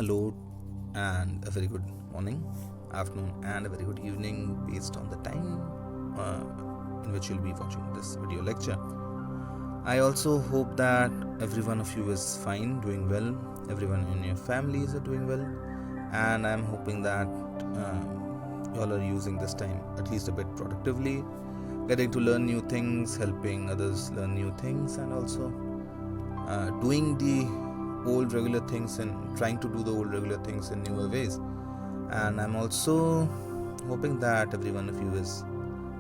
hello and a very good morning, afternoon and a very good evening based on the time in which you'll be watching this video lecture. I also hope that every one of you is fine, doing well, everyone in your families are doing well, and I'm hoping that you all are using this time at least a bit productively, getting to learn new things, helping others learn new things, and also doing the old regular things and trying to do the old regular things in newer ways. And I'm also hoping that every one of you is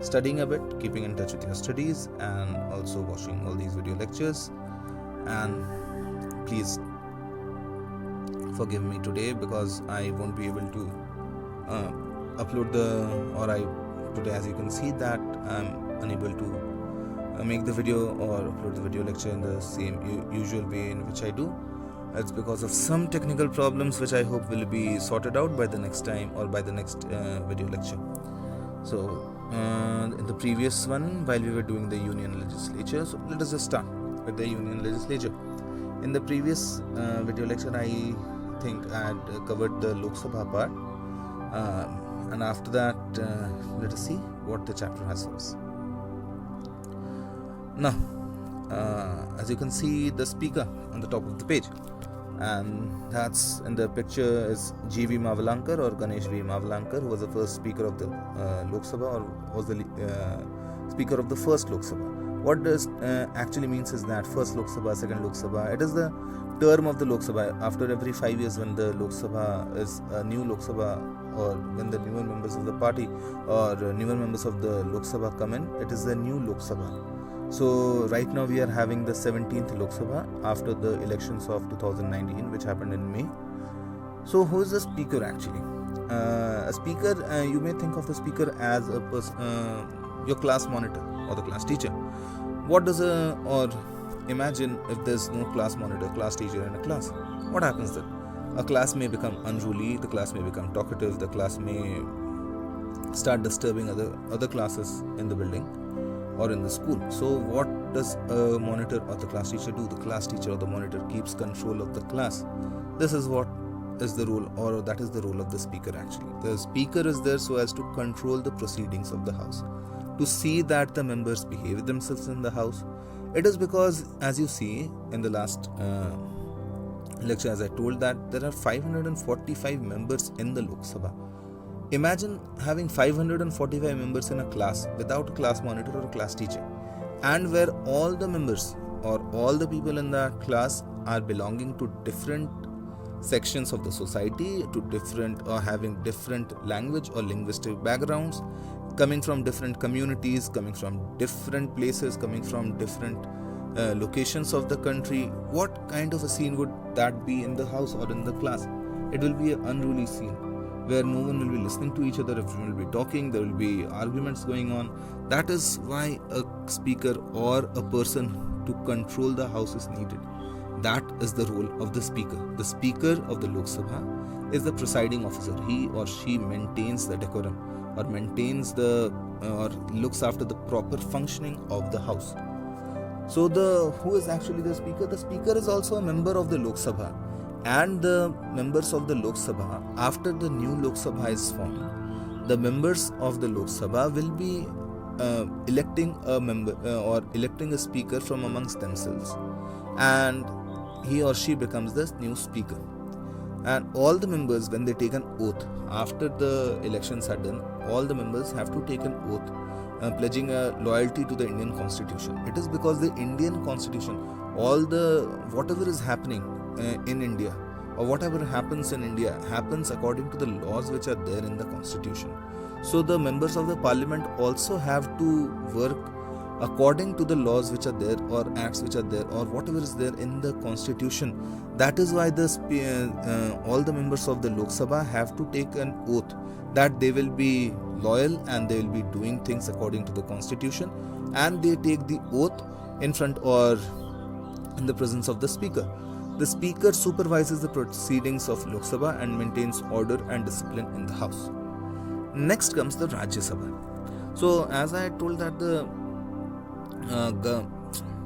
studying a bit, keeping in touch with your studies, and also watching all these video lectures. And please forgive me today because I won't be able to upload today, as you can see that I'm unable to make the video or upload the video lecture in the same usual way in which I do. It's because of some technical problems which I hope will be sorted out by the next time or by the next video lecture. So in the previous one, while we were doing the union legislature, so let us just start with the union legislature. In the previous video lecture, I think I had covered the Lok Sabha part, and after that let us see what the chapter has for us. Now as you can see the speaker on the top of the page, and that's in the picture is G.V. Mavalankar or Ganesh V. Mavalankar, who was the first speaker of the Lok Sabha, or was the speaker of the first Lok Sabha. What does actually means is that first Lok Sabha, second Lok Sabha, it is the term of the Lok Sabha. After every 5 years, when the Lok Sabha is a new Lok Sabha, or when the newer members of the party or newer members of the Lok Sabha come in, it is the new Lok Sabha. So right now we are having the 17th Lok Sabha after the elections of 2019, which happened in May. So who is the speaker actually? A speaker, you may think of the speaker as a your class monitor or the class teacher. What does or imagine if there's no class monitor, class teacher in a class. What happens then? A class may become unruly, the class may become talkative, the class may start disturbing other classes in the building or in the school. So what does a monitor or the class teacher do? The class teacher or the monitor keeps control of the class. This is what is the role, or that is the role of the speaker actually. The speaker is there so as to control the proceedings of the house, to see that the members behave themselves in the house. It is because, as you see in the last lecture, as I told, that there are 545 members in the Lok Sabha. Imagine having 545 members in a class without a class monitor or a class teacher, and where all the members or all the people in that class are belonging to different sections of the society, to different or having different language or linguistic backgrounds, coming from different communities, coming from different places, coming from different locations of the country. What kind of a scene would that be in the house or in the class? It will be an unruly scene, where no one will be listening to each other, everyone will be talking, there will be arguments going on. That is why a speaker or a person to control the house is needed. That is the role of the speaker. The speaker of the Lok Sabha is the presiding officer. He or she maintains the decorum, or maintains or looks after the proper functioning of the house. So who is actually the speaker? The speaker is also a member of the Lok Sabha. And the members of the Lok Sabha, after the new Lok Sabha is formed, the members of the Lok Sabha will be electing a member or electing a speaker from amongst themselves, and he or she becomes the new speaker. And all the members, when they take an oath after the elections are done, all the members have to take an oath pledging a loyalty to the Indian Constitution. It is because the Indian Constitution, whatever is happening in India, or whatever happens in India, happens according to the laws which are there in the Constitution. So the members of the parliament also have to work according to the laws which are there, or acts which are there, or whatever is there in the Constitution. That is why all the members of the Lok Sabha have to take an oath that they will be loyal and they will be doing things according to the Constitution, and they take the oath in front or in the presence of the speaker. The speaker supervises the proceedings of Lok Sabha and maintains order and discipline in the house. Next comes the Rajya Sabha. So as I told that the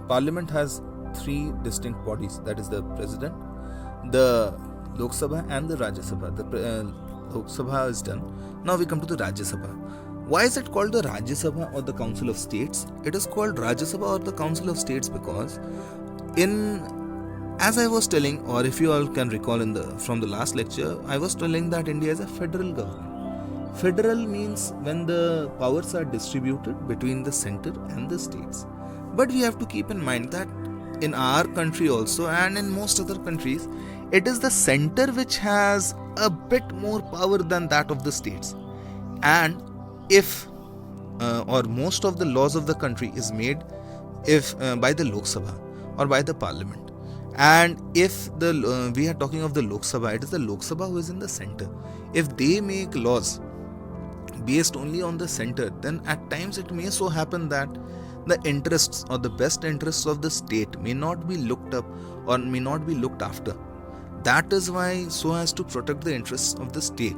Parliament has three distinct bodies, that is the President, the Lok Sabha and the Rajya Sabha. The Lok Sabha is done. Now we come to the Rajya Sabha. Why is it called the Rajya Sabha or the Council of States? It is called Rajya Sabha or the Council of States because as I was telling, or if you all can recall from the last lecture, I was telling that India is a federal government. Federal means when the powers are distributed between the center and the states. But we have to keep in mind that in our country also and in most other countries, it is the center which has a bit more power than that of the states. And if or most of the laws of the country is made by the Lok Sabha or by the parliament. And if we are talking of the Lok Sabha, it is the Lok Sabha who is in the center. If they make laws based only on the center, then at times it may so happen that the interests or the best interests of the state may not be looked up or may not be looked after. That is why, so as to protect the interests of the state,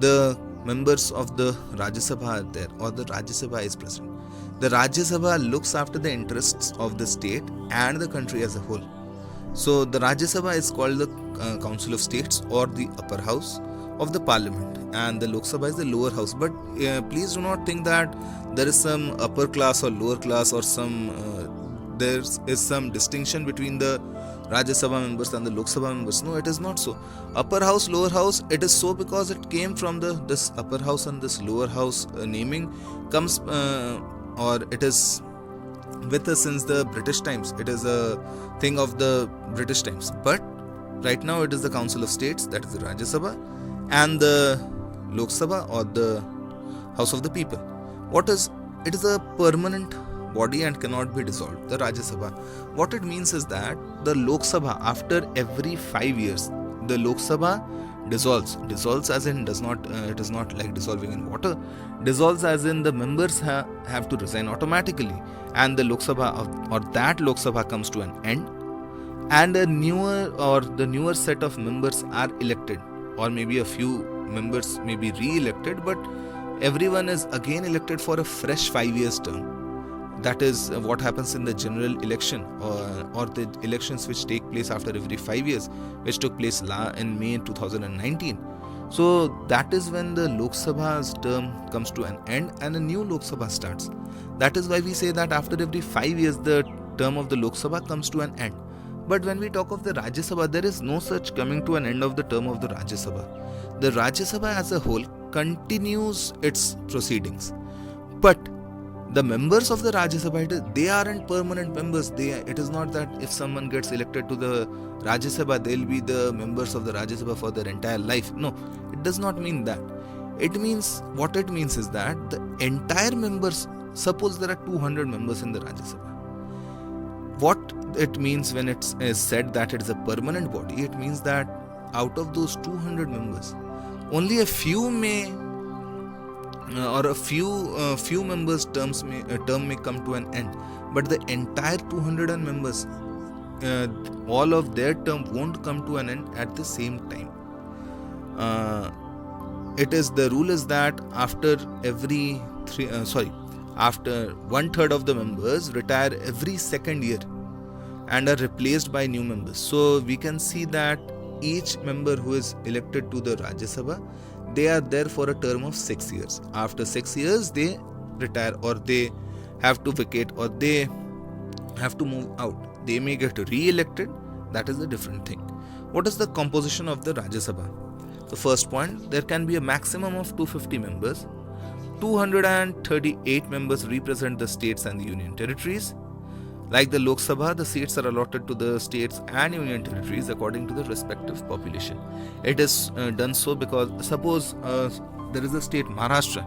the members of the Rajya Sabha are there, or the Rajya Sabha is present. The Rajya Sabha looks after the interests of the state and the country as a whole. So the Rajya Sabha is called the Council of States or the upper house of the parliament, and the Lok Sabha is the lower house. But please do not think that there is some upper class or lower class or there is some distinction between the Rajya Sabha members and the Lok Sabha members. No, it is not so. Upper house, lower house, it is so because it came from this upper house and this lower house naming comes or it is with us since the British times. It is a thing of the British times. But right now it is the Council of States, that is the Rajya Sabha, and the Lok Sabha or the House of the People. It is a permanent body and cannot be dissolved, the Rajya Sabha. What it means is that the Lok Sabha, after every 5 years, the Lok Sabha dissolves as in it is not like dissolving in water, dissolves as in the members have to resign automatically, and the Lok Sabha or that Lok Sabha comes to an end, and the newer set of members are elected, or maybe a few members may be re-elected, but everyone is again elected for a fresh 5 years term. That is what happens in the general election or the elections which take place after every 5 years, which took place in May 2019. So that is when the Lok Sabha's term comes to an end and a new Lok Sabha starts. That is why we say that after every 5 years the term of the Lok Sabha comes to an end. But when we talk of the Rajya Sabha, there is no such coming to an end of the term of the Rajya Sabha. The Rajya Sabha as a whole continues its proceedings. But the members of the Rajya Sabha, they aren't permanent members. It is not that if someone gets elected to the Rajya Sabha, they'll be the members of the Rajya Sabha for their entire life. No, it does not mean that. What it means is that the entire members, suppose there are 200 members in the Rajya Sabha. What it means when it is said that it is a permanent body, it means that out of those 200 members, only a few may or a few members' term may come to an end, but the entire 200 members, all of their term won't come to an end at the same time. The rule is that after after 1/3 of the members retire every second year and are replaced by new members. So we can see that each member who is elected to the Rajya Sabha, they are there for a term of 6 years. After 6 years, they retire or they have to vacate or they have to move out. They may get re-elected. That is a different thing. What is the composition of the Rajya Sabha? The first point, there can be a maximum of 250 members. 238 members represent the states and the union territories. Like the Lok Sabha, the seats are allotted to the states and union territories according to the respective population. It is done so because suppose there is a state Maharashtra,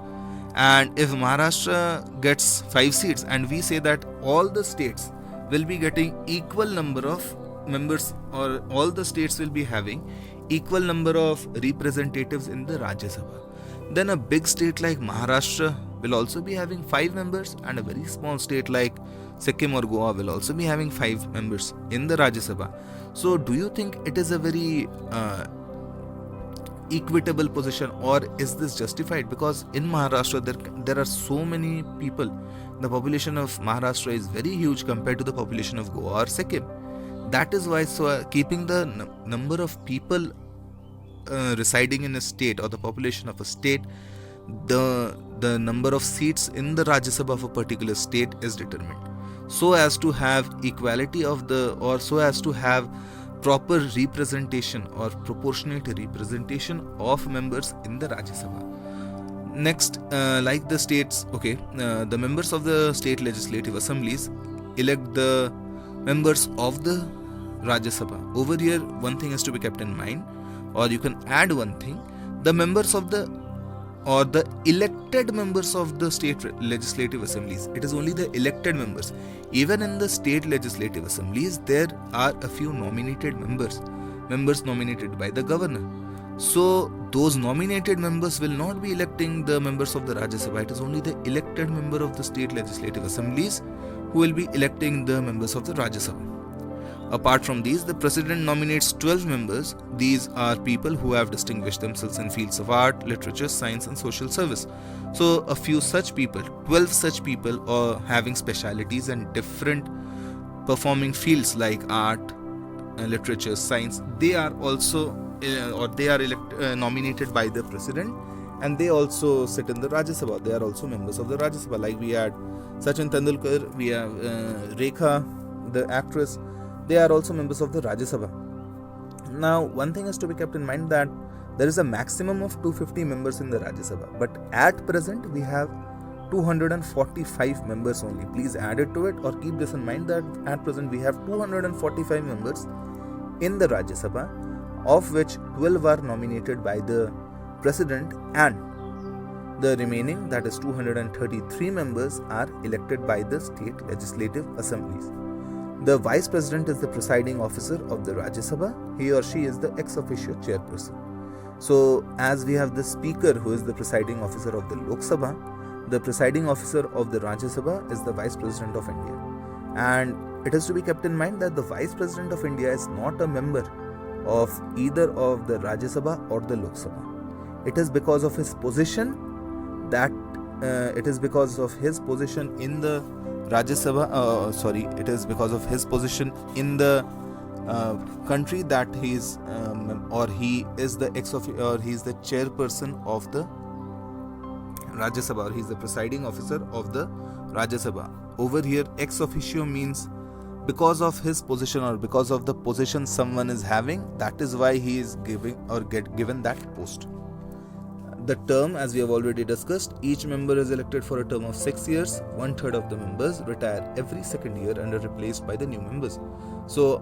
and if Maharashtra gets 5 seats and we say that all the states will be getting equal number of members, or all the states will be having equal number of representatives in the Rajya Sabha, then a big state like Maharashtra will also be having 5 members, and a very small state like Sikkim or Goa will also be having 5 members in the Rajya Sabha. So do you think it is a very equitable position, or is this justified? Because in Maharashtra there are so many people. The population of Maharashtra is very huge compared to the population of Goa or Sikkim. That is why, keeping the number of people residing in a state, or the population of a state, the number of seats in the Rajya Sabha of a particular state is determined, so as to have equality of so as to have proper representation or proportionate representation of members in the Rajya Sabha. Next, like the states, the members of the state legislative assemblies elect the members of the Rajya Sabha. Over here, one thing is to be kept in mind, or you can add one thing: the members of the elected members of the state legislative assemblies. It is only the elected members. Even in the state legislative assemblies, there are a few nominated members nominated by the governor. So those nominated members will not be electing the members of the Rajya Sabha. It is only the elected member of the state legislative assemblies who will be electing the members of the Rajya Sabha. Apart from these, the president nominates 12 members. These are people who have distinguished themselves in fields of art, literature, science and social service. So a few such people, 12 such people, are having specialities and different performing fields like art, literature, science. They are also nominated by the president, and they also sit in the Rajya Sabha. They are also members of the Rajya Sabha. Like we had Sachin Tendulkar, we have Rekha, the actress. They are also members of the Rajya Sabha. Now, one thing is to be kept in mind, that there is a maximum of 250 members in the Rajya Sabha, but at present we have 245 members only. Please add it to it, or keep this in mind, that at present we have 245 members in the Rajya Sabha, of which 12 are nominated by the president, and the remaining, that is 233 members, are elected by the state legislative assemblies. The Vice President is the presiding officer of the Rajya Sabha. He or she is the ex officio chairperson. So, as we have the Speaker, who is the presiding officer of the Lok Sabha, the presiding officer of the Rajya Sabha is the Vice President of India. And it is to be kept in mind that the Vice President of India is not a member of either of the Rajya Sabha or the Lok Sabha. It is because of his position in the Rajya Sabha, it is because of his position in the country that he is the chairperson of the Rajya Sabha, or he is the presiding officer of the Rajya Sabha. Over here, ex officio means because of his position or because of the position someone is having, that is why he is given that post. The term, as we have already discussed, each member is elected for a term of 6 years. 1/3 of the members retire every second year and are replaced by the new members. So,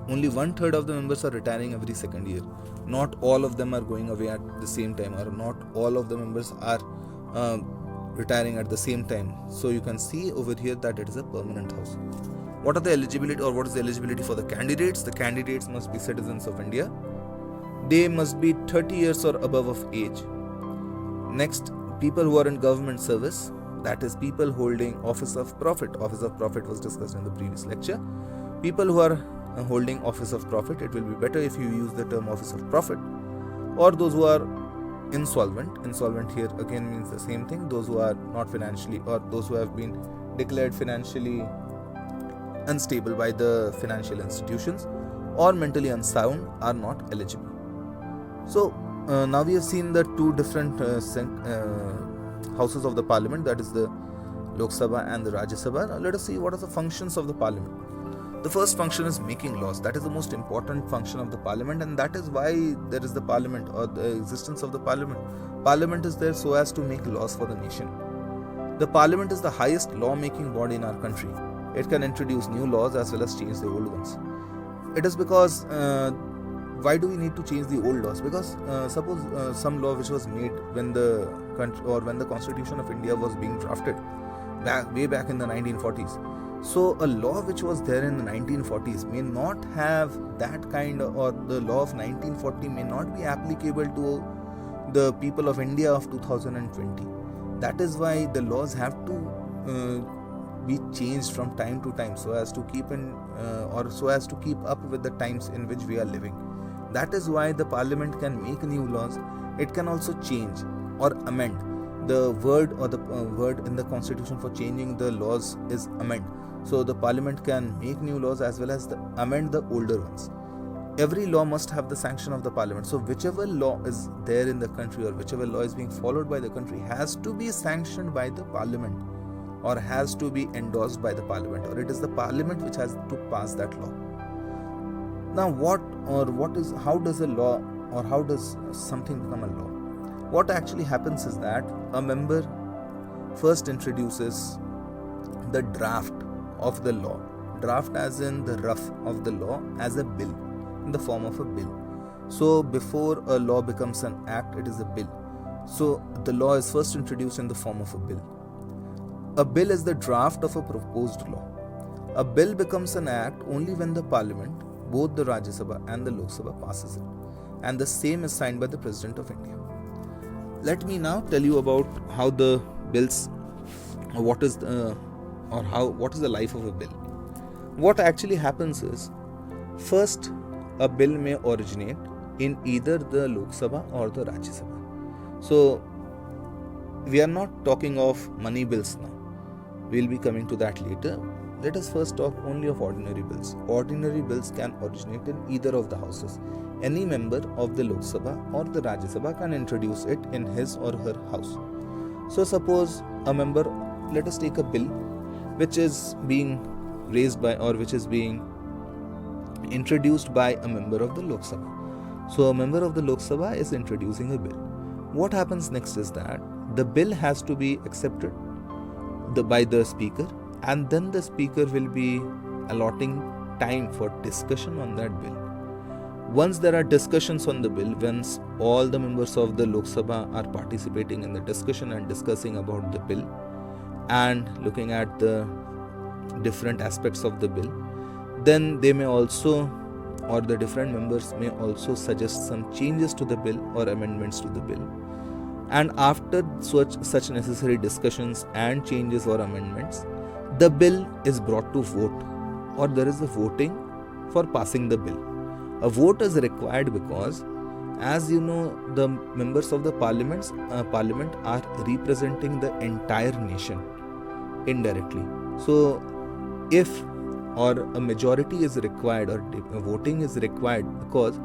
only 1/3 of the members are retiring every second year. Not all of them are going away at the same time, or not all of the members are retiring at the same time. So, you can see over here that it is a permanent house. What is the eligibility for the candidates? The candidates must be citizens of India. They must be 30 years or above of age. Next, people who are in government service, that is people holding office of profit. Office of profit was discussed in the previous lecture. People who are holding office of profit, it will be better if you use the term office of profit. Or those who are insolvent. Insolvent here again means the same thing. Those who are not financially, or those who have been declared financially unstable by the financial institutions, or mentally unsound, are not eligible. So, now we have seen the two different houses of the parliament, that is the Lok Sabha and the Rajya Sabha. Now let us see what are the functions of the parliament. The first function is making laws. That is the most important function of the parliament, and that is why there is the parliament, or the existence of the parliament. Parliament is there so as to make laws for the nation. The parliament is the highest law-making body in our country. It can introduce new laws as well as change the old ones. It is because why do we need to change the old laws? Because suppose some law which was made when the country, or when the Constitution of India was being drafted way back in the 1940s. So a law which was there in the 1940s may not have that kind of, or the law of 1940 may not be applicable to the people of India of 2020. That is why the laws have to be changed from time to time so as to keep up with the times in which we are living. That is why the parliament can make new laws. It can also change or amend the word or the word in the constitution for changing the laws is amend. So the parliament can make new laws as well as amend the older ones. Every law must have the sanction of the parliament. So whichever law is there in the country or whichever law is being followed by the country has to be sanctioned by the parliament or has to be endorsed by the parliament, or it is the parliament which has to pass that law. Now how does a law or how does something become a law? What actually happens is that a member first introduces the draft of the law, draft as in the rough of the law, as a bill, in the form of a bill. So before a law becomes an act, it is a bill. So the law is first introduced in the form of a bill. A bill is the draft of a proposed law. A bill becomes an act only when the parliament, both the Rajya Sabha and the Lok Sabha, passes it, and the same is signed by the President of India. Let me now tell you about how the bills, what is the life of a bill. What actually happens is, first a bill may originate in either the Lok Sabha or the Rajya Sabha. So we are not talking of money bills now. We'll be coming to that later. Let us first talk only of ordinary bills. Ordinary bills can originate in either of the houses. Any member of the Lok Sabha or the Rajya Sabha can introduce it in his or her house. So suppose a member, let us take a bill which is being raised by or which is being introduced by a member of the Lok Sabha. So a member of the Lok Sabha is introducing a bill. What happens next is that the bill has to be accepted by the speaker, and then the speaker will be allotting time for discussion on that bill. Once there are discussions on the bill, once all the members of the Lok Sabha are participating in the discussion and discussing about the bill and looking at the different aspects of the bill, then they may also, or the different members may also suggest some changes to the bill or amendments to the bill. And after such necessary discussions and changes or amendments, the bill is brought to vote, or there is a voting for passing the bill. A vote is required because, as you know, the members of the parliament are representing the entire nation indirectly. So if or a majority is required or voting is required, because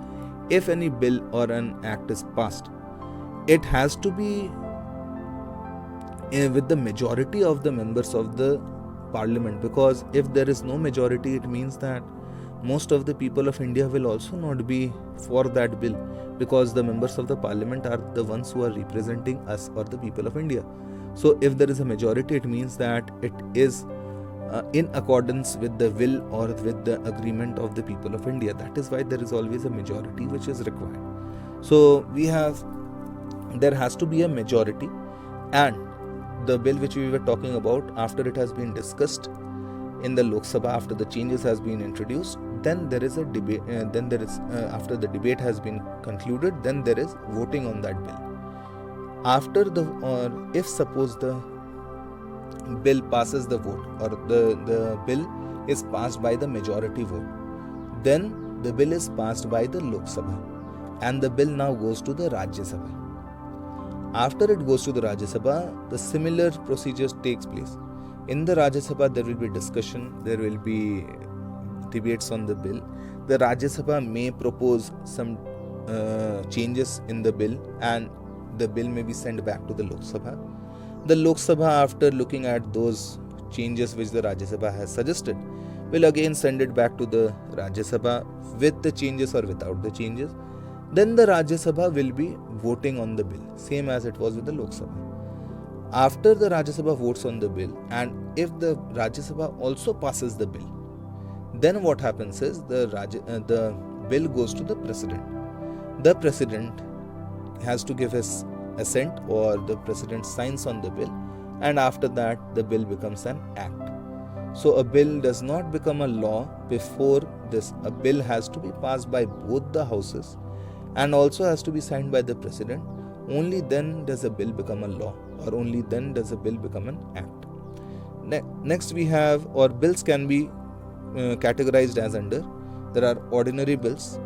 if any bill or an act is passed, it has to be with the majority of the members of the parliament, because if there is no majority, it means that most of the people of India will also not be for that bill, because the members of the parliament are the ones who are representing us or the people of India. So if there is a majority, it means that it is in accordance with the will or with the agreement of the people of India. That is why there is always a majority which is required. So there has to be a majority, and the bill which we were talking about, after it has been discussed in the Lok Sabha, after the changes has been introduced, then there is a debate. After the debate has been concluded, then there is voting on that bill. If suppose the bill passes the vote, or the bill is passed by the majority vote, then the bill is passed by the Lok Sabha, and the bill now goes to the Rajya Sabha. After it goes to the Rajya Sabha, the similar procedures takes place. In the Rajya Sabha, there will be discussion, there will be debates on the bill. The Rajya Sabha may propose some changes in the bill, and the bill may be sent back to the Lok Sabha. The Lok Sabha, after looking at those changes which the Rajya Sabha has suggested, will again send it back to the Rajya Sabha with the changes or without the changes. Then the Rajya Sabha will be voting on the bill, same as it was with the Lok Sabha. After the Rajya Sabha votes on the bill, and if the Rajya Sabha also passes the bill, then what happens is the bill goes to the President. The President has to give his assent, or the President signs on the bill, and after that the bill becomes an act. So a bill does not become a law before this. A bill has to be passed by both the houses and also has to be signed by the President. Only then does a bill become a law, or only then does a bill become an act. Next we have, or bills can be categorized as under, there are ordinary bills,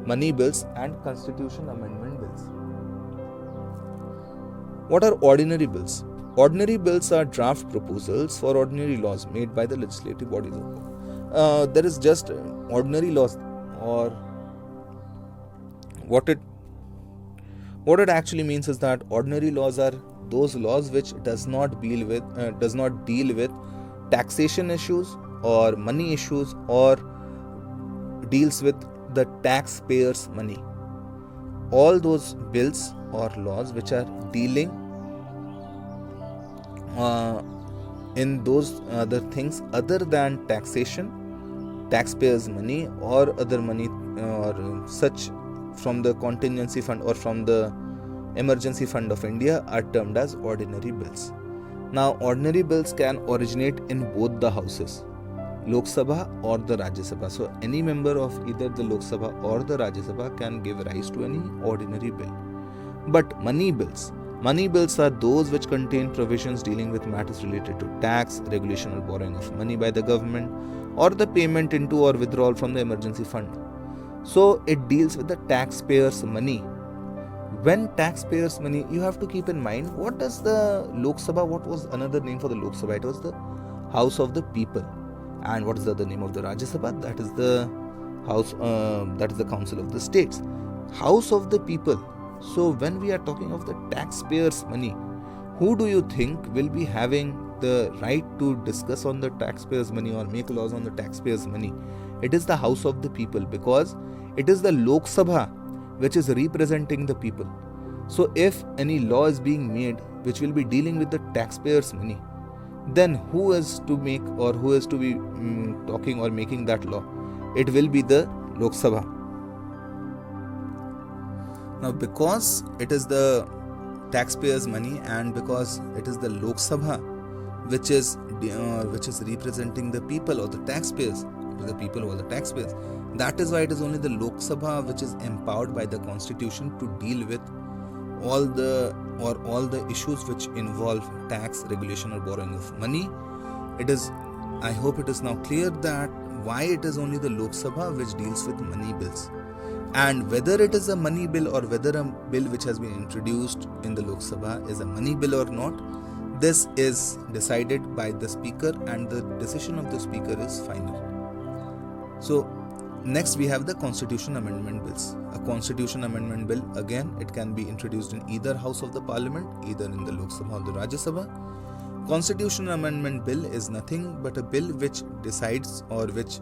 money bills, and constitution amendment bills. What are ordinary bills? Ordinary bills are draft proposals for ordinary laws made by the legislative bodies. There is just ordinary laws, or what it actually means is that ordinary laws are those laws which does not deal with taxation issues or money issues, or deals with the taxpayers' money. All those bills or laws which are dealing in those other things other than taxation, taxpayers' money, or other money or such from the contingency fund or from the emergency fund of India are termed as ordinary bills. Now, ordinary bills can originate in both the houses, Lok Sabha or the Rajya Sabha. So, any member of either the Lok Sabha or the Rajya Sabha can give rise to any ordinary bill. But money bills are those which contain provisions dealing with matters related to tax, regulation or borrowing of money by the government, or the payment into or withdrawal from the emergency fund. So, it deals with the taxpayers' money. When taxpayers' money, you have to keep in mind, what does the Lok Sabha, what was another name for the Lok Sabha? It was the House of the People. And what is the other name of the Rajya Sabha? That is the Council of the States. House of the People. So when we are talking of the taxpayers' money, who do you think will be having the right to discuss on the taxpayers' money or make laws on the taxpayers' money? It is the House of the People, because it is the Lok Sabha which is representing the people. So if any law is being made which will be dealing with the taxpayers' money, then who is to make or who is to be talking or making that law? It will be the Lok Sabha. Now, because it is the taxpayers' money and because it is the Lok Sabha which is representing the people or the taxpayers, the people or the taxpayers, that is why it is only the Lok Sabha which is empowered by the Constitution to deal with all the issues which involve tax, regulation or borrowing of money. I hope it is now clear that why it is only the Lok Sabha which deals with money bills. And whether it is a money bill or whether a bill which has been introduced in the Lok Sabha is a money bill or not, this is decided by the Speaker, and the decision of the Speaker is final. So, next we have the Constitution Amendment Bills. A Constitution Amendment Bill, again, it can be introduced in either House of the Parliament, either in the Lok Sabha or the Rajya Sabha. Constitution Amendment Bill is nothing but a bill which decides or which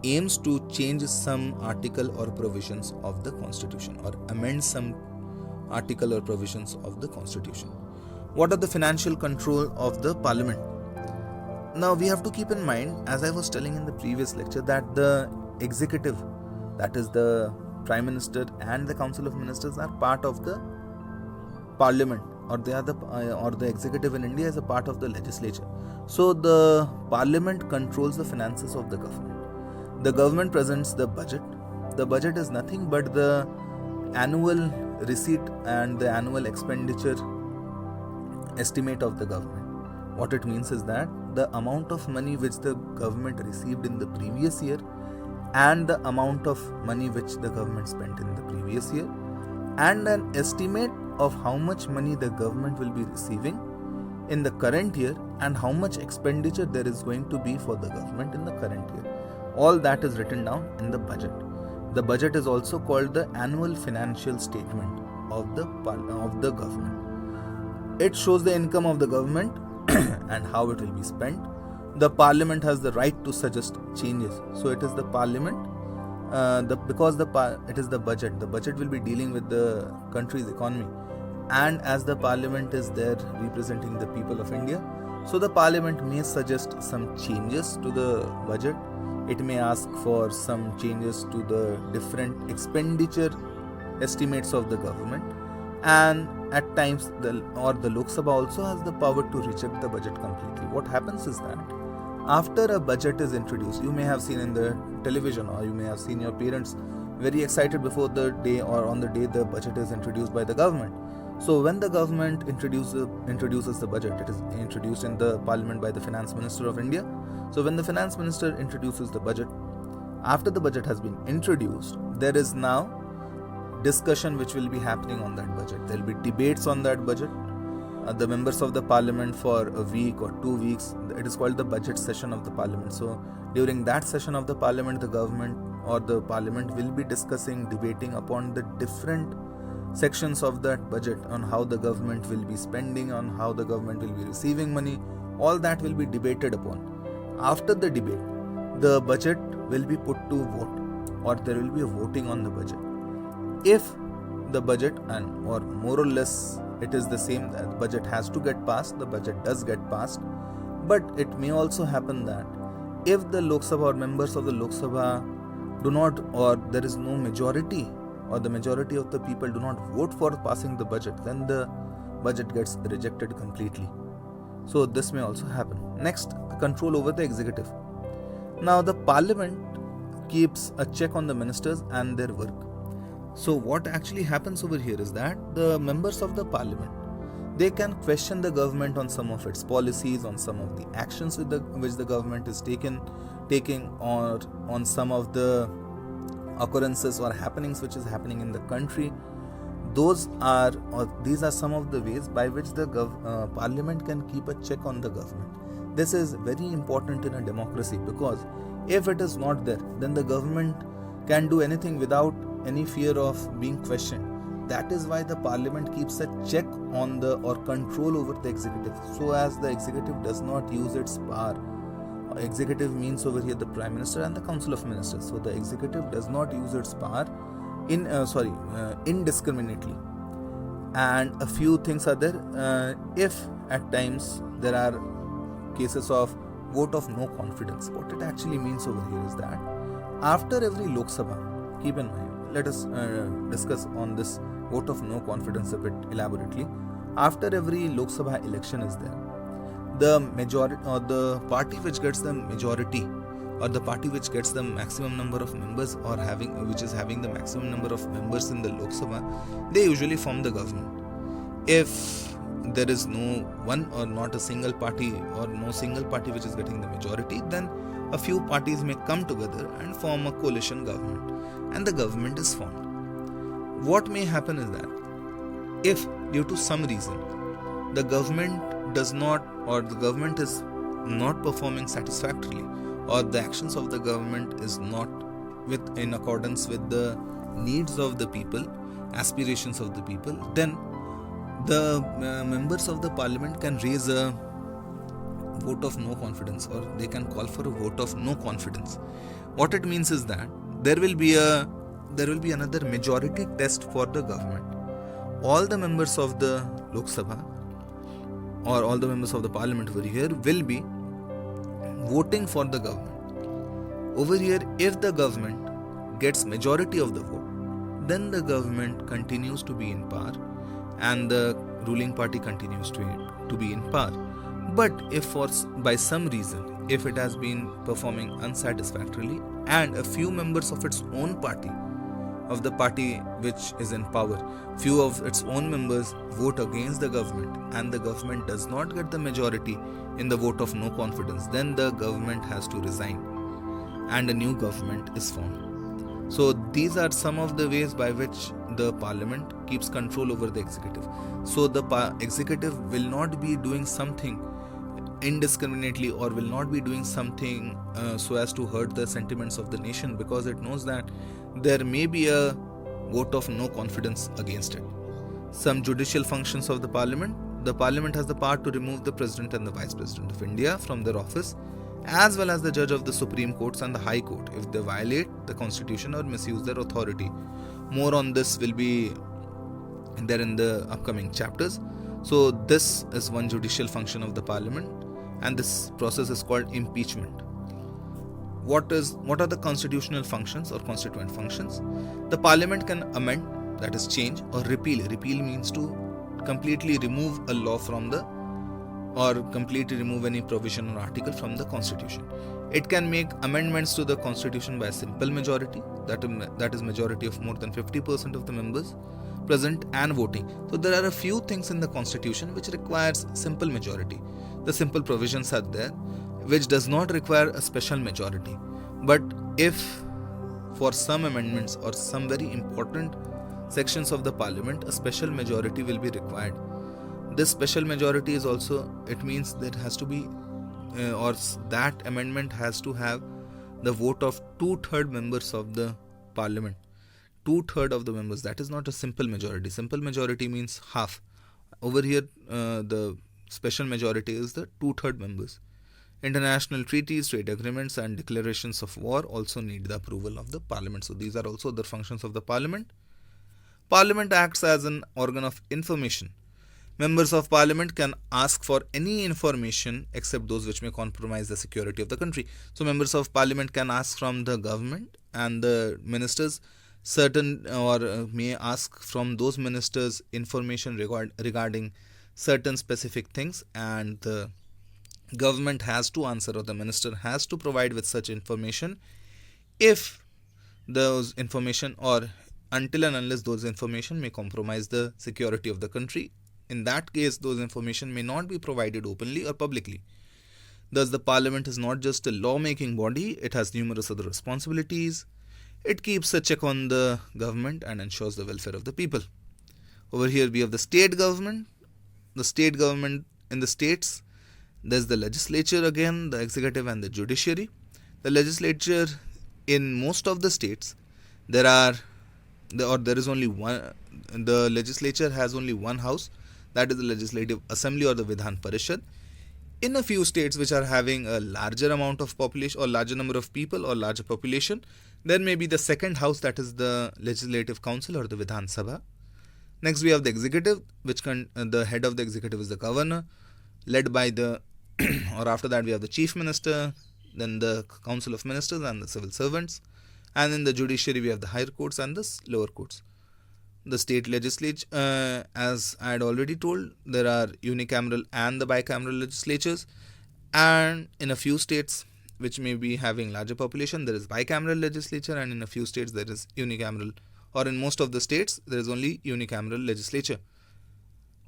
aims to change some article or provisions of the Constitution or amend some article or provisions of the Constitution. What are the financial control of the Parliament? Now, we have to keep in mind, as I was telling in the previous lecture, that the executive, that is the Prime Minister and the Council of Ministers, are part of the Parliament, or they are the executive in India is a part of the legislature. So the Parliament controls the finances of the government. The government presents the budget. The budget is nothing but the annual receipt and the annual expenditure estimate of the government. What it means is that the amount of money which the government received in the previous year and the amount of money which the government spent in the previous year, and an estimate of how much money the government will be receiving in the current year and how much expenditure there is going to be for the government in the current year. All that is written down in the budget. The budget is also called the annual financial statement of the government. It shows the income of the government and how it will be spent. The Parliament has the right to suggest changes. So it is the Parliament, it is the budget. The budget will be dealing with the country's economy, and as the Parliament is there representing the people of India, so the Parliament may suggest some changes to the budget. It may ask for some changes to the different expenditure estimates of the government, and at times the Lok Sabha also has the power to reject the budget completely. What happens is that after a budget is introduced, you may have seen in the television, or you may have seen your parents very excited before the day or on the day the budget is introduced by the government. So when the government introduces the budget, it is introduced in the Parliament by the Finance Minister of India. So when the Finance Minister introduces the budget, after the budget has been introduced, there is now discussion which will be happening on that budget. There will be debates on that budget. the members of the parliament for a week or 2 weeks. It is called the budget session of the parliament. So during that session of the parliament, the government or the parliament will be discussing, debating upon the different sections of that budget, on how the government will be spending, on how the government will be receiving money. All that will be debated upon. After the debate, the budget will be put to vote, or there will be a voting on the budget. If the budget, and or more or less it is the same, that the budget has to get passed, the budget does get passed. But it may also happen that if the Lok Sabha or members of the Lok Sabha do not, or there is no majority, or the majority of the people do not vote for passing the budget, then the budget gets rejected completely. So this may also happen. Next, control over the executive. Now the parliament keeps a check on the ministers and their work. So what actually happens over here is that the members of the parliament, they can question the government on some of its policies, on some of the actions which the government is taking, or on some of the occurrences or happenings which is happening in the country. These are some of the ways by which the parliament can keep a check on the government. This is very important in a democracy, because if it is not there, then the government can do anything without any fear of being questioned. That is why the parliament keeps a check on the, or control over the executive, so as the executive does not use its power. Executive means over here the Prime Minister and the Council of Ministers. So the executive does not use its power indiscriminately. And a few things are there. If at times there are cases of vote of no confidence, what it actually means over here is that after every Lok Sabha, keep in mind, let us discuss on this vote of no confidence a bit elaborately. After every Lok Sabha election is there, the majority, or the party which gets the majority, or the party which gets the maximum number of members, or which is having the maximum number of members in the Lok Sabha, they usually form the government. If there is no one, or not a single party, or no single party which is getting the majority, then a few parties may come together and form a coalition government, and the government is formed. What may happen is that if due to some reason the government does not, or the government is not performing satisfactorily, or the actions of the government is not in accordance with the needs of the people, aspirations of the people, then the members of the parliament can raise a vote of no confidence, or they can call for a vote of no confidence. What it means is that there will be another majority test for the government. All the members of the Lok Sabha, or all the members of the parliament over here, will be voting for the government. Over here, if the government gets majority of the vote, then the government continues to be in power, and the ruling party continues to be in power. But if by some reason, if it has been performing unsatisfactorily, and a few members of its own party, of the party which is in power, few of its own members vote against the government, and the government does not get the majority in the vote of no confidence, then the government has to resign and a new government is formed. So these are some of the ways by which the parliament keeps control over the executive. So the executive will not be doing something indiscriminately, or will not be doing something so as to hurt the sentiments of the nation, because it knows that there may be a vote of no confidence against it. Some judicial functions of the parliament has the power to remove the President and the Vice President of India from their office, as well as the judge of the Supreme Courts and the High Court, if they violate the Constitution or misuse their authority. More on this will be there in the upcoming chapters. So this is one judicial function of the parliament, and this process is called impeachment. What are the constitutional functions or constituent functions? The parliament can amend, that is change, or repeal. Repeal means to completely remove a law or completely remove any provision or article from the constitution. It can make amendments to the constitution by a simple majority, that is majority of more than 50% of the members present and voting. So there are a few things in the constitution which requires simple majority. The simple provisions are there, which does not require a special majority. But if for some amendments or some very important sections of the parliament, a special majority will be required, This special majority is also, it means that has to be that amendment has to have the vote of 2/3 members of the parliament. 2/3 of the members. That is not a simple majority. Simple majority means half. Over here, the special majority is the 2/3 members. International treaties, trade agreements, and declarations of war also need the approval of the parliament. So these are also the functions of the parliament. Parliament acts as an organ of information. Members of parliament can ask for any information except those which may compromise the security of the country. So members of parliament can ask from the government, and the ministers certain or may ask from those ministers information regarding certain specific things, and the government has to answer, or the minister has to provide with such information if those information, or until and unless those information may compromise the security of the country. In that case, those information may not be provided openly or publicly. Thus, the parliament is not just a law-making body, it has numerous other responsibilities. It keeps a check on the government and ensures the welfare of the people. Over here we have the state government. The state government in the states, there's the legislature again, the executive and the judiciary. The legislature in most of the states, there is only one, the legislature has only one house, that is the Legislative Assembly or the Vidhan Parishad. In a few states which are having a larger amount of population or larger number of people or larger population, there may be the second house, that is the Legislative Council or the Vidhan Sabha. Next we have the executive, which the head of the executive is the governor, led by the or after that we have the chief minister, then the council of ministers and the civil servants, and in the judiciary we have the higher courts and the lower courts. The state legislature, as I had already told, there are unicameral and the bicameral legislatures, and in a few states which may be having larger population, there is bicameral legislature, and in a few states there is unicameral, or in most of the states there is only unicameral legislature.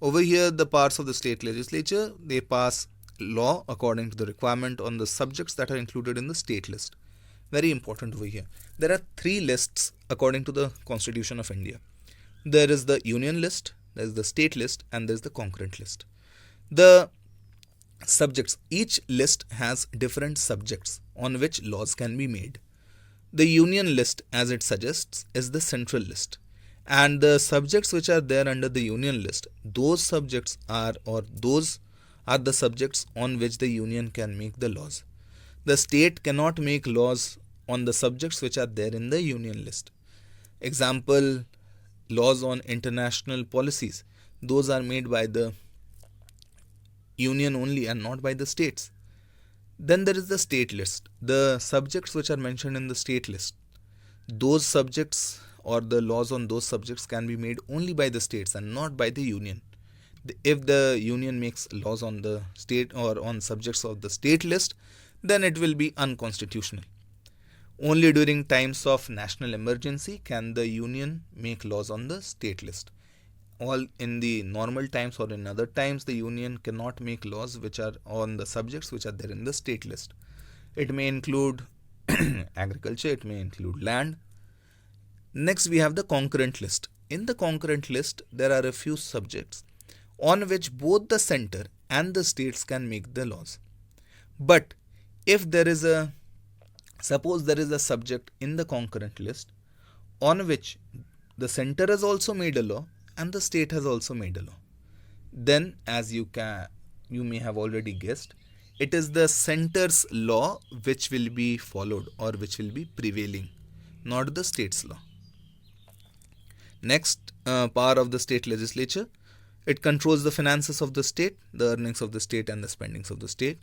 Over here, the parts of the state legislature, they pass law according to the requirement on the subjects that are included in the state list. Very important over here. There are 3 lists according to the Constitution of India. There is the union list, there is the state list, and there is the concurrent list. The subjects, each list has different subjects on which laws can be made. The union list, as it suggests, is the central list, and the subjects which are there under the union list, those subjects are the subjects on which the union can make the laws. The state cannot make laws on the subjects which are there in the union list. Example, laws on international policies, those are made by the union only and not by the states. Then there is the state list. The subjects which are mentioned in the state list, those subjects or the laws on those subjects can be made only by the states and not by the union. If the union makes laws on the state or on subjects of the state list, then it will be unconstitutional. Only during times of national emergency can the union make laws on the state list. All in the normal times or in other times, the union cannot make laws which are on the subjects which are there in the state list. It may include agriculture, it may include land. Next we have the concurrent list. In the concurrent list, there are a few subjects on which both the center and the states can make the laws. But if suppose there is a subject in the concurrent list on which the center has also made a law and the state has also made a law, then as you may have already guessed, it is the center's law which will be followed or which will be prevailing, not the state's law. Next, power of the state legislature. It controls the finances of the state, the earnings of the state and the spendings of the state.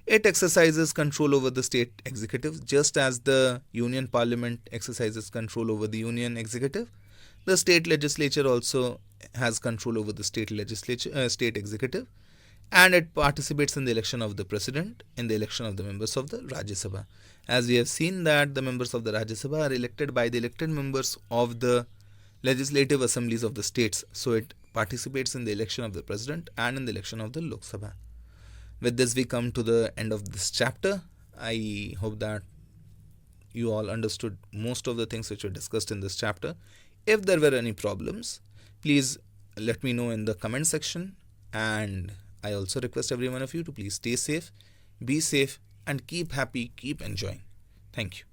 It exercises control over the state executive, just as the union parliament exercises control over the union executive. The state legislature also has control over the state executive, and it participates in the election of the president, in the election of the members of the Rajya Sabha. As we have seen that the members of the Rajya Sabha are elected by the elected members of the legislative assemblies of the states. So it participates in the election of the president and in the election of the Lok Sabha. With this, we come to the end of this chapter. I hope that you all understood most of the things which were discussed in this chapter. If there were any problems, please let me know in the comment section. And I also request every one of you to please stay safe, be safe, and keep happy, keep enjoying. Thank you.